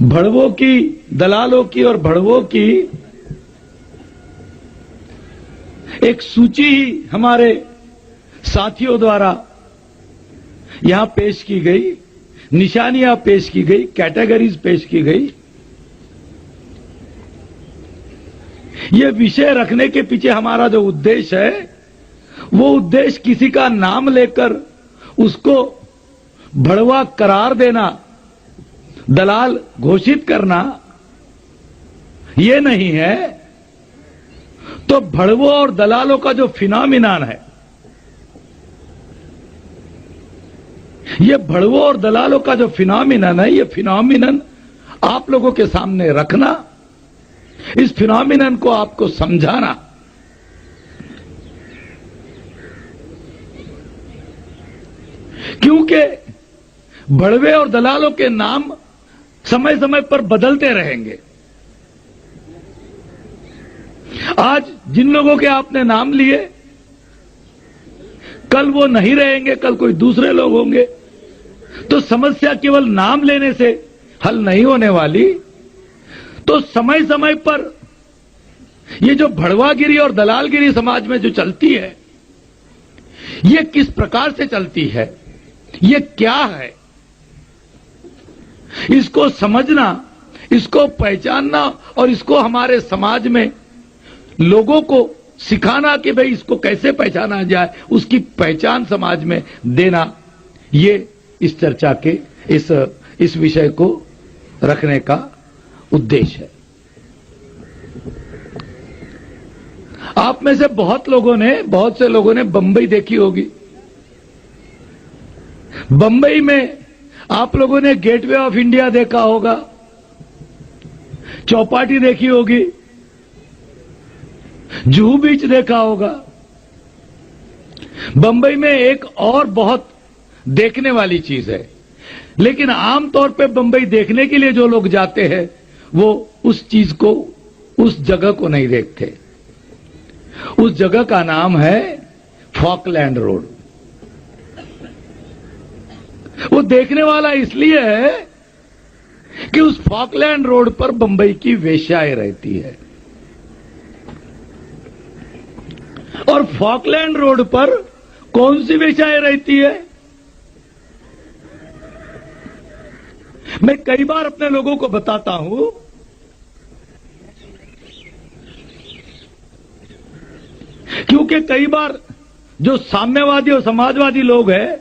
भड़वों की, दलालों की और भड़वों की एक सूची ही हमारे साथियों द्वारा यहां पेश की गई, निशानियां पेश की गई, कैटेगरीज पेश की गई। यह विषय रखने के पीछे हमारा जो उद्देश्य है, वो उद्देश्य किसी का नाम लेकर उसको भड़वा करार देना, दलाल घोषित करना, ये नहीं है। तो भड़वों और दलालों का जो फिनोमिनन है, ये भड़वों और दलालों का जो फिनोमिनन है, ये फिनोमिनन आप लोगों के सामने रखना, इस फिनोमिनन को आपको समझाना। क्योंकि भड़वे और दलालों के नाम समय समय पर बदलते रहेंगे। आज जिन लोगों के आपने नाम लिए, कल वो नहीं रहेंगे, कल कोई दूसरे लोग होंगे। तो समस्या केवल नाम लेने से हल नहीं होने वाली। तो समय समय पर ये जो भड़वागिरी और दलालगिरी समाज में जो चलती है, ये किस प्रकार से चलती है, ये क्या है, इसको समझना, इसको पहचानना और इसको हमारे समाज में लोगों को सिखाना कि भाई इसको कैसे पहचाना जाए, उसकी पहचान समाज में देना, ये इस चर्चा के इस विषय को रखने का उद्देश्य है। आप में से बहुत से लोगों ने बंबई देखी होगी। बंबई में आप लोगों ने गेटवे ऑफ इंडिया देखा होगा, चौपाटी देखी होगी, जुहू बीच देखा होगा। बंबई में एक और बहुत देखने वाली चीज है, लेकिन आमतौर पे बंबई देखने के लिए जो लोग जाते हैं वो उस चीज को, उस जगह को नहीं देखते। उस जगह का नाम है फॉकलैंड रोड। वो देखने वाला इसलिए है कि उस फॉकलैंड रोड पर बंबई की वेश्याएं रहती है। और फॉकलैंड रोड पर कौन सी वेश्याएं रहती है? मैं कई बार अपने लोगों को बताता हूं, क्योंकि कई बार जो साम्यवादी और समाजवादी लोग हैं,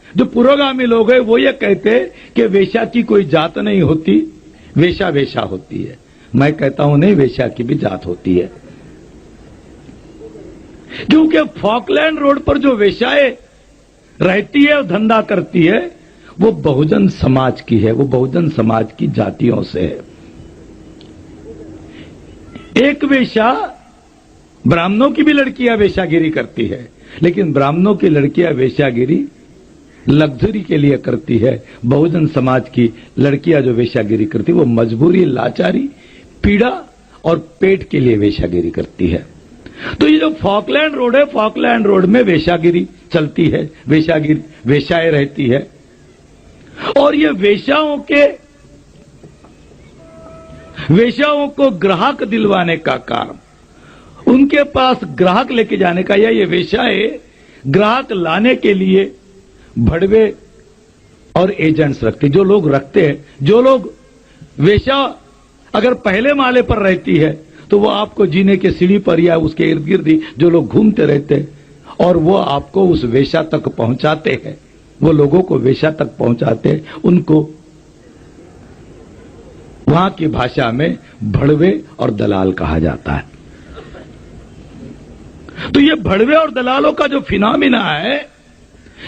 जो पुरोगामी लोग हैं, वो ये कहते कि वेश्या की कोई जात नहीं होती, वेश्या वेश्या होती है। मैं कहता हूं नहीं, वेश्या की भी जात होती है। क्योंकि फॉकलैंड रोड पर जो वेश्याएं रहती है और धंधा करती है, वो बहुजन समाज की है, वो बहुजन समाज की जातियों से है। एक वेश्या, ब्राह्मणों की भी लड़कियां वेश्यागिरी करती है, लेकिन ब्राह्मणों की लड़कियां वेश्यागिरी लग्जरी के लिए करती है। बहुजन समाज की लड़कियां जो वेश्यागिरी करती है, वो मजबूरी, लाचारी, पीड़ा और पेट के लिए वेश्यागिरी करती है। तो ये जो फॉकलैंड रोड है, फॉकलैंड रोड में वेश्यागिरी चलती है, वेश्याएं रहती है। और ये वेश्याओं को ग्राहक दिलवाने का काम, उनके पास ग्राहक लेके जाने का, या ये वेश्याएं ग्राहक लाने के लिए भड़वे और एजेंट्स रखते, जो लोग रखते हैं। जो लोग वेश्या अगर पहले माले पर रहती है तो वो आपको जीने के सीढ़ी पर या उसके इर्द गिर्द ही जो लोग घूमते रहते हैं, और वो आपको उस वेश्या तक पहुंचाते हैं, वो लोगों को वेश्या तक पहुंचाते हैं। उनको वहां की भाषा में भड़वे और दलाल कहा जाता है। तो ये भड़वे और दलालों का जो फिनोमिना है,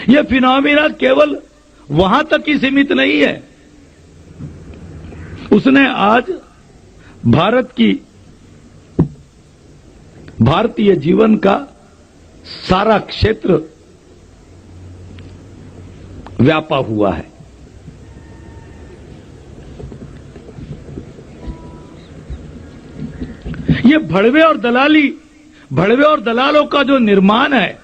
ये फिनोमिना केवल वहां तक ही सीमित नहीं है। उसने आज भारतीय जीवन का सारा क्षेत्र व्यापा हुआ है। ये भड़वे और दलालों का जो निर्माण है,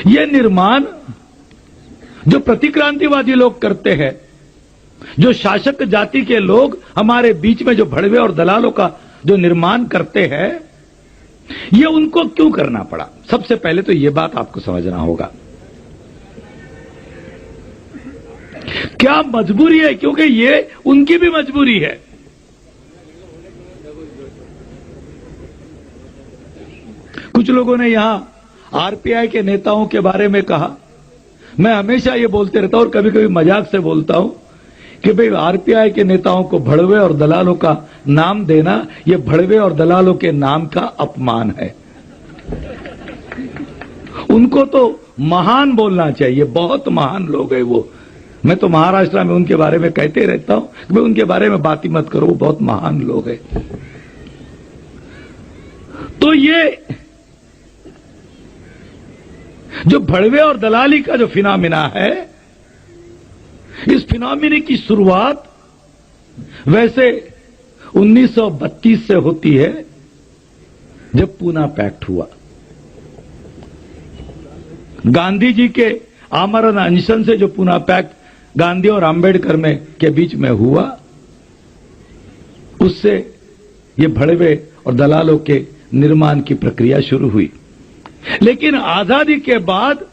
ये निर्माण जो प्रतिक्रांतिवादी लोग करते हैं, जो शासक जाति के लोग हमारे बीच में जो भड़वे और दलालों का जो निर्माण करते हैं, ये उनको क्यों करना पड़ा? सबसे पहले तो ये बात आपको समझना होगा। क्या मजबूरी है? क्योंकि ये उनकी भी मजबूरी है। कुछ लोगों ने यहां आरपीआई के नेताओं के बारे में कहा। मैं हमेशा ये बोलते रहता हूं और कभी कभी मजाक से बोलता हूं कि भाई आरपीआई के नेताओं को भड़वे और दलालों का नाम देना, ये भड़वे और दलालों के नाम का अपमान है। उनको तो महान बोलना चाहिए, बहुत महान लोग हैं वो। मैं तो महाराष्ट्र में उनके बारे में कहते रहता हूं कि भाई उनके बारे में बात ही मत करो, वो बहुत महान लोग हैं। तो ये जो भड़वे और दलाली का जो फिनोमिना है, इस फिनोमिना की शुरुआत वैसे 1932 से होती है, जब पूना पैक्ट हुआ। गांधी जी के आमरण अनशन से जो पूना पैक्ट गांधी और आंबेडकर में के बीच में हुआ, उससे ये भड़वे और दलालों के निर्माण की प्रक्रिया शुरू हुई। लेकिन आजादी के बाद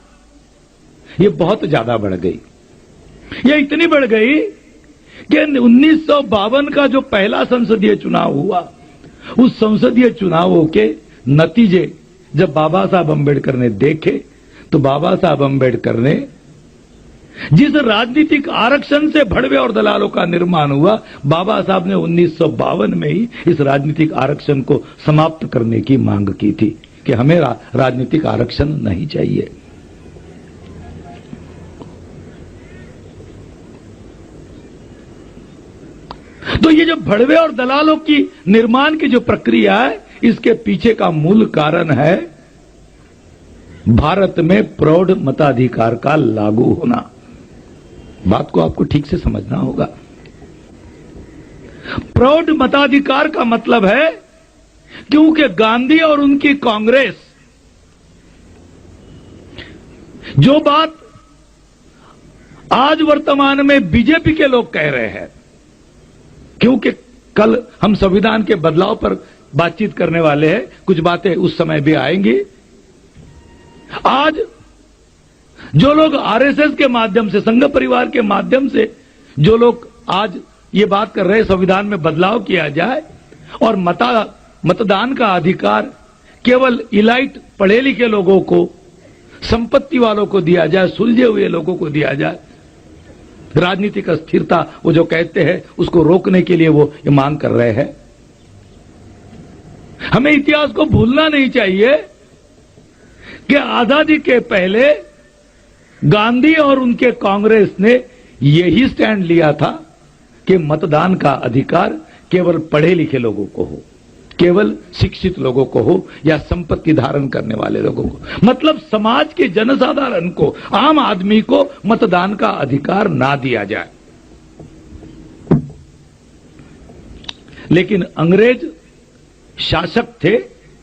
ये बहुत ज्यादा बढ़ गई। ये इतनी बढ़ गई कि 1952 का जो पहला संसदीय चुनाव हुआ, उस संसदीय चुनावों के नतीजे जब बाबा साहब अम्बेडकर ने देखे, तो बाबा साहब अम्बेडकर ने जिस राजनीतिक आरक्षण से भड़वे और दलालों का निर्माण हुआ, बाबा साहब ने 1952 में ही इस राजनीतिक आरक्षण को समाप्त करने की मांग की थी कि हमें राजनीतिक आरक्षण नहीं चाहिए। तो ये जो भड़वे और दलालों की निर्माण की जो प्रक्रिया है, इसके पीछे का मूल कारण है भारत में प्रौढ़ मताधिकार का लागू होना। बात को आपको ठीक से समझना होगा। प्रौढ़ मताधिकार का मतलब है क्योंकि गांधी और उनकी कांग्रेस जो बात आज वर्तमान में बीजेपी के लोग कह रहे हैं, क्योंकि कल हम संविधान के बदलाव पर बातचीत करने वाले हैं, कुछ बातें उस समय भी आएंगी। आज जो लोग आरएसएस के माध्यम से, संघ परिवार के माध्यम से जो लोग आज ये बात कर रहे हैं संविधान में बदलाव किया जाए और मतदान का अधिकार केवल इलाइट पढ़े लिखे लोगों को, संपत्ति वालों को दिया जाए, सुलझे हुए लोगों को दिया जाए, राजनीतिक अस्थिरता वो जो कहते हैं उसको रोकने के लिए वो ये मांग कर रहे हैं। हमें इतिहास को भूलना नहीं चाहिए कि आजादी के पहले गांधी और उनके कांग्रेस ने यही स्टैंड लिया था कि मतदान का अधिकार केवल पढ़े लिखे लोगों को हो, केवल शिक्षित लोगों को हो या संपत्ति धारण करने वाले लोगों को, मतलब समाज के जनसाधारण को, आम आदमी को मतदान का अधिकार ना दिया जाए। लेकिन अंग्रेज शासक थे,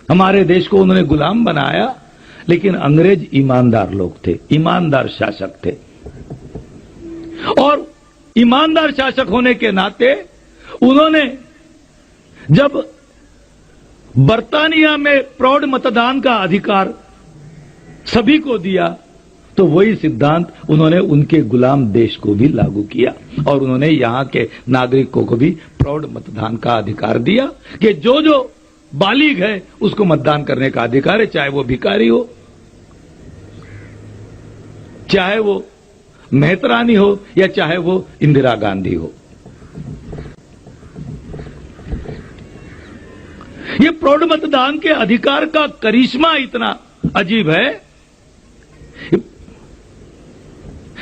हमारे देश को उन्होंने गुलाम बनाया, लेकिन अंग्रेज ईमानदार लोग थे, ईमानदार शासक थे। और ईमानदार शासक होने के नाते उन्होंने जब बर्तानिया में प्रौढ़ मतदान का अधिकार सभी को दिया, तो वही सिद्धांत उन्होंने उनके गुलाम देश को भी लागू किया और उन्होंने यहां के नागरिकों को भी प्रौढ़ मतदान का अधिकार दिया कि जो जो बालिग है उसको मतदान करने का अधिकार है, चाहे वो भिखारी हो, चाहे वो मेहतरानी हो या चाहे वो इंदिरा गांधी हो। ये प्रौढ़ मतदान के अधिकार का करिश्मा इतना अजीब है।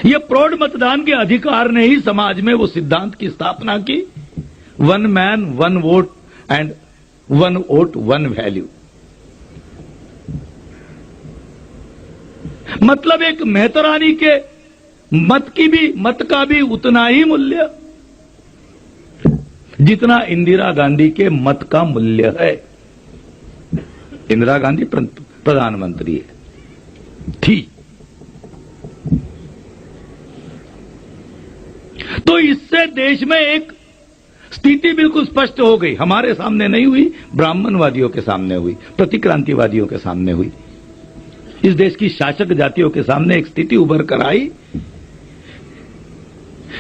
ये प्रौढ़ मतदान के अधिकार ने ही समाज में वो सिद्धांत की स्थापना की, one man one vote and one vote one value. मतलब एक मेहतरानी के मत का भी उतना ही मूल्य जितना इंदिरा गांधी के मत का मूल्य है। इंदिरा गांधी प्रधानमंत्री थी, इससे देश में एक स्थिति बिल्कुल स्पष्ट हो गई, हमारे सामने नहीं हुई, ब्राह्मणवादियों के सामने हुई, प्रतिक्रांतिवादियों के सामने हुई। इस देश की शासक जातियों के सामने एक स्थिति उभर कर आई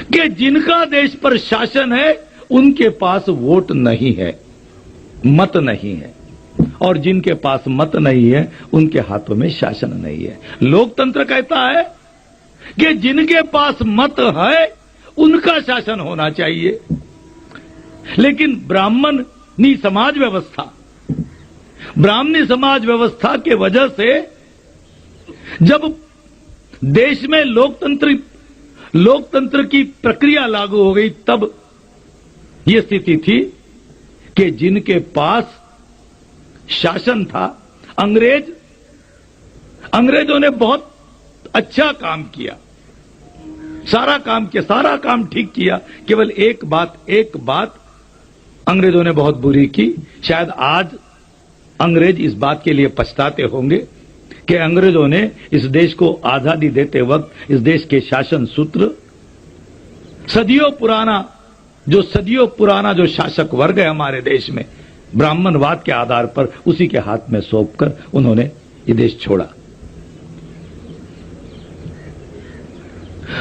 कि जिनका देश पर शासन है उनके पास वोट नहीं है, मत नहीं है, और जिनके पास मत नहीं है उनके हाथों में शासन नहीं है। लोकतंत्र कहता है कि जिनके पास मत है उनका शासन होना चाहिए, लेकिन ब्राह्मणी समाज व्यवस्था के वजह से जब देश में लोकतंत्र की प्रक्रिया लागू हो गई, तब यह स्थिति थी कि जिनके पास शासन था, अंग्रेजों ने बहुत अच्छा काम किया, सारा काम ठीक किया, केवल एक बात अंग्रेजों ने बहुत बुरी की। शायद आज अंग्रेज इस बात के लिए पछताते होंगे कि अंग्रेजों ने इस देश को आजादी देते वक्त इस देश के शासन सूत्र सदियों पुराना जो शासक वर्ग है हमारे देश में, ब्राह्मणवाद के आधार पर उसी के हाथ में सौंपकर उन्होंने ये देश छोड़ा।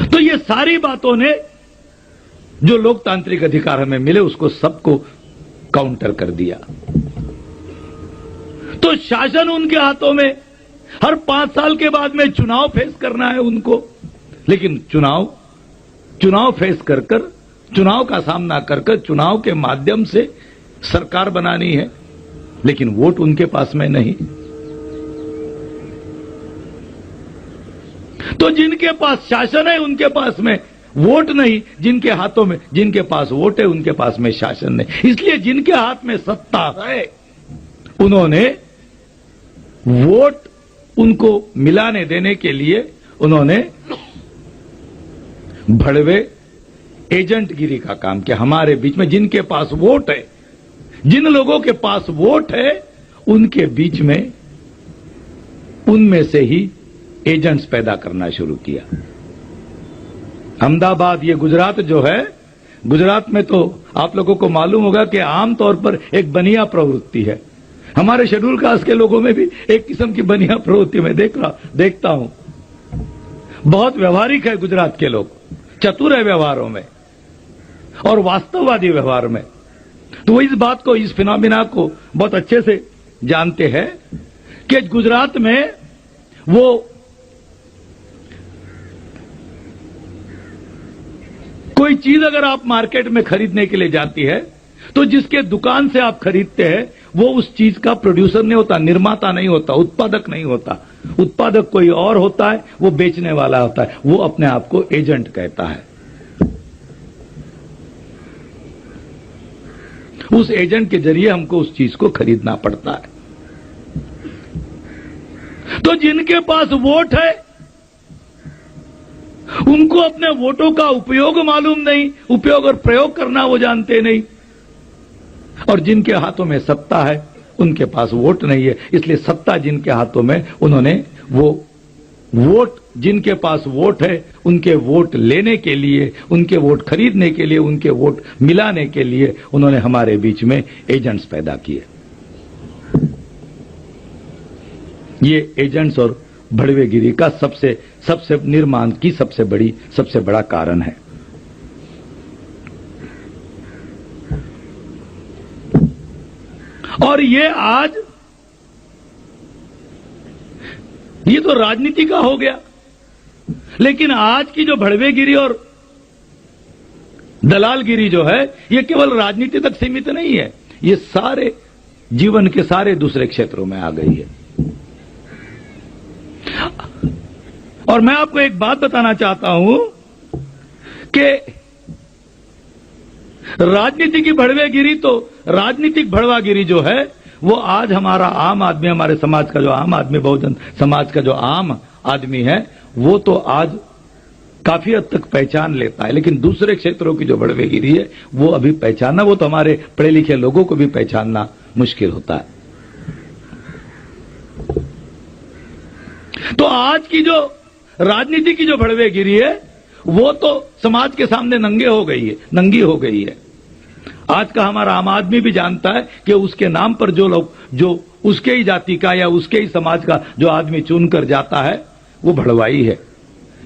तो ये सारी बातों ने जो लोकतांत्रिक अधिकार हमें मिले उसको सबको काउंटर कर दिया। तो शासन उनके हाथों में, हर 5 साल के बाद में चुनाव फेस करना है उनको, लेकिन चुनाव फेस कर चुनाव का सामना कर चुनाव के माध्यम से सरकार बनानी है, लेकिन वोट उनके पास में नहीं। तो जिनके पास शासन है उनके पास में वोट नहीं, जिनके पास वोट है उनके पास में शासन नहीं। इसलिए जिनके हाथ में सत्ता है उन्होंने वोट उनको मिलाने देने के लिए उन्होंने भड़वे एजेंटगिरी का काम किया। हमारे बीच में जिनके पास वोट है, जिन लोगों के पास वोट है, उनके बीच में उनमें से ही एजेंट्स पैदा करना शुरू किया। अहमदाबाद, ये गुजरात जो है, गुजरात में तो आप लोगों को मालूम होगा कि आमतौर पर एक बनिया प्रवृत्ति है। हमारे शेड्यूल कास्ट के लोगों में भी एक किस्म की बनिया प्रवृत्ति में देखता हूं। बहुत व्यवहारिक है गुजरात के लोग, चतुर है व्यवहारों में और वास्तववादी व्यवहार में। तो वो इस बात को, इस फिनोमिना को बहुत अच्छे से जानते हैं कि गुजरात में वो कोई चीज अगर आप मार्केट में खरीदने के लिए जाती है तो जिसके दुकान से आप खरीदते हैं वो उस चीज का प्रोड्यूसर नहीं होता, निर्माता नहीं होता, उत्पादक नहीं होता। उत्पादक कोई और होता है, वो बेचने वाला होता है, वो अपने आप को एजेंट कहता है। उस एजेंट के जरिए हमको उस चीज को खरीदना पड़ता है। तो जिनके पास वोट है उनको अपने वोटों का उपयोग मालूम नहीं, उपयोग और प्रयोग करना वो जानते नहीं, और जिनके हाथों में सत्ता है उनके पास वोट नहीं है। इसलिए सत्ता जिनके हाथों में, उन्होंने वो वोट, जिनके पास वोट है उनके वोट लेने के लिए, उनके वोट खरीदने के लिए, उनके वोट मिलाने के लिए उन्होंने हमारे बीच में एजेंट्स पैदा किए। ये एजेंट्स और भड़वेगिरी का सबसे निर्माण की सबसे बड़ा कारण है। और ये आज, ये तो राजनीति का हो गया, लेकिन आज की जो भड़वेगिरी और दलालगिरी जो है, ये केवल राजनीति तक सीमित नहीं है, ये सारे जीवन के सारे दूसरे क्षेत्रों में आ गई है। और मैं आपको एक बात बताना चाहता हूं कि राजनीति की भड़वेगिरी, तो राजनीतिक भड़वागिरी जो है वो आज हमारा आम आदमी, हमारे समाज का जो आम आदमी, बहुजन समाज का जो आम आदमी है, वो तो आज काफी हद तक पहचान लेता है, लेकिन दूसरे क्षेत्रों की जो भड़वेगिरी है वो अभी पहचानना, वो तो हमारे पढ़े लिखे लोगों को भी पहचानना मुश्किल होता है। तो आज की जो राजनीति की जो भड़वेगिरी है वो तो समाज के सामने नंगी हो गई है। आज का हमारा आम आदमी भी जानता है कि उसके नाम पर जो लोग, जो उसके ही जाति का या उसके ही समाज का जो आदमी चुनकर जाता है, वो भड़वाई है।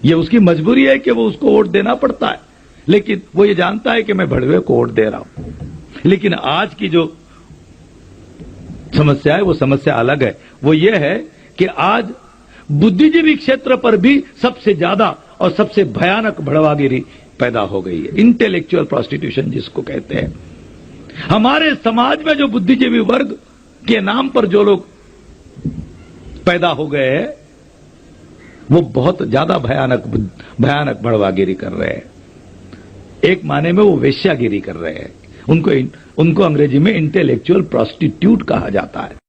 ये उसकी मजबूरी है कि वो उसको वोट देना पड़ता है, लेकिन वो ये जानता है कि मैं भड़वे को वोट दे रहा हूं। लेकिन आज की जो समस्या है वो समस्या अलग है। वो ये है कि आज बुद्धिजीवी क्षेत्र पर भी सबसे ज्यादा और सबसे भयानक भड़वागिरी पैदा हो गई है, इंटेलेक्चुअल प्रोस्टिट्यूशन जिसको कहते हैं। हमारे समाज में जो बुद्धिजीवी वर्ग के नाम पर जो लोग पैदा हो गए हैं, वो बहुत ज्यादा भयानक भड़वागिरी कर रहे हैं। एक माने में वो वेश्यागिरी कर रहे हैं। उनको अंग्रेजी में इंटेलेक्चुअल प्रोस्टिट्यूट कहा जाता है।